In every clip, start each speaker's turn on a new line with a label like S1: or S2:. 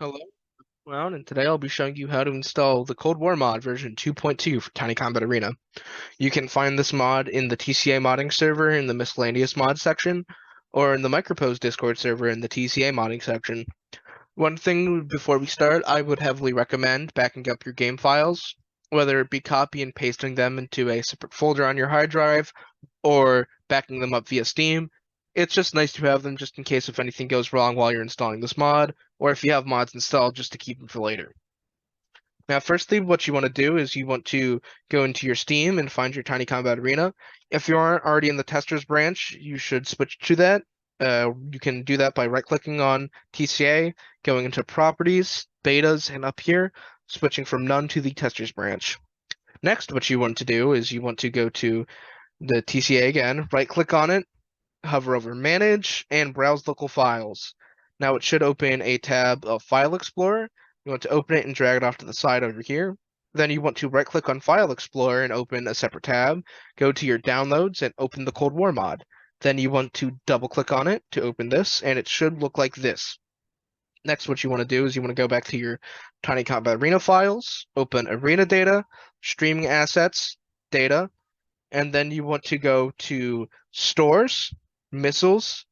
S1: Hello, Brown, and today I'll be showing you how to install the Cold War mod version 2.2 for Tiny Combat Arena. You can find this mod in the TCA modding server in the miscellaneous mod section, or in the Micropose Discord server in the TCA modding section. One thing before we start, I would heavily recommend backing up your game files, whether it be copy and pasting them into a separate folder on your hard drive, or backing them up via Steam. It's just nice to have them just in case if anything goes wrong while you're installing this mod, or if you have mods installed just to keep them for later. Now, firstly, what you want to do is you want to go into your Steam and find your Tiny Combat Arena. If you aren't already in the testers branch, you should switch to that. You can do that by right-clicking on TCA, going into Properties, Betas, and up here, switching from None to the testers branch. Next, what you want to do is you want to go to the TCA again, right-click on it, hover over Manage, and Browse Local Files. Now it should open a tab of File Explorer. You want to open it and drag it off to the side over here. Then you want to right-click on File Explorer and open a separate tab. Go to your Downloads and open the Cold War mod. Then you want to double-click on it to open this, and it should look like this. Next, what you want to do is you want to go back to your Tiny Combat Arena files, open Arena Data, Streaming Assets, Data, and then you want to go to Stores, Missiles,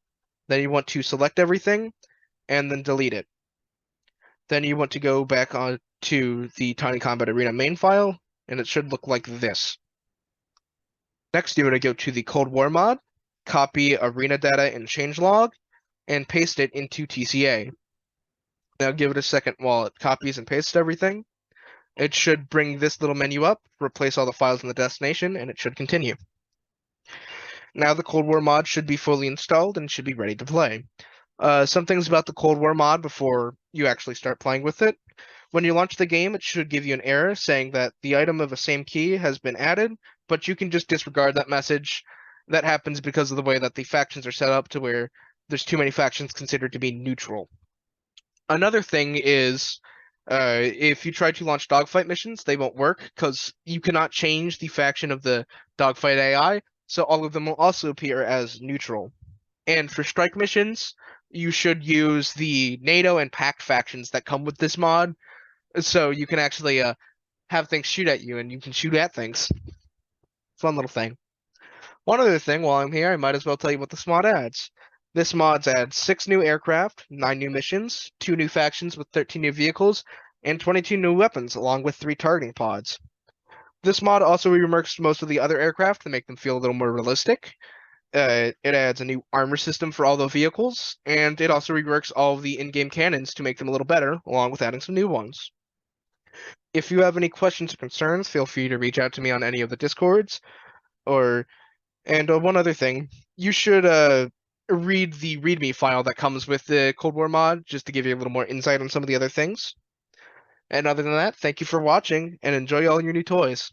S1: then you want to select everything, and then delete it. Then you want to go back on to the Tiny Combat Arena main file, and it should look like this. Next, you want to go to the Cold War mod, copy arena data and changelog, and paste it into TCA. Now give it a second while it copies and pastes everything. It should bring this little menu up, replace all the files in the destination, and it should continue. Now the Cold War mod should be fully installed and should be ready to play. Some things about the Cold War mod before you actually start playing with it. When you launch the game, it should give you an error saying that the item of a same key has been added, but you can just disregard that message. That happens because of the way that the factions are set up to where there's too many factions considered to be neutral. Another thing is if you try to launch dogfight missions, they won't work because you cannot change the faction of the dogfight AI, so all of them will also appear as neutral. And for strike missions, you should use the NATO and Pact factions that come with this mod, so you can actually have things shoot at you, and you can shoot at things. Fun little thing. One other thing, while I'm here, I might as well tell you what this mod adds. This mod adds 6 new aircraft, 9 new missions, 2 new factions with 13 new vehicles, and 22 new weapons, along with 3 targeting pods. This mod also reworks most of the other aircraft to make them feel a little more realistic. It adds a new armor system for all the vehicles, and it also reworks all of the in-game cannons to make them a little better, along with adding some new ones. If you have any questions or concerns, feel free to reach out to me on any of the Discords, and one other thing, you should read the README file that comes with the Cold War mod, just to give you a little more insight on some of the other things. And other than that, thank you for watching, and enjoy all your new toys.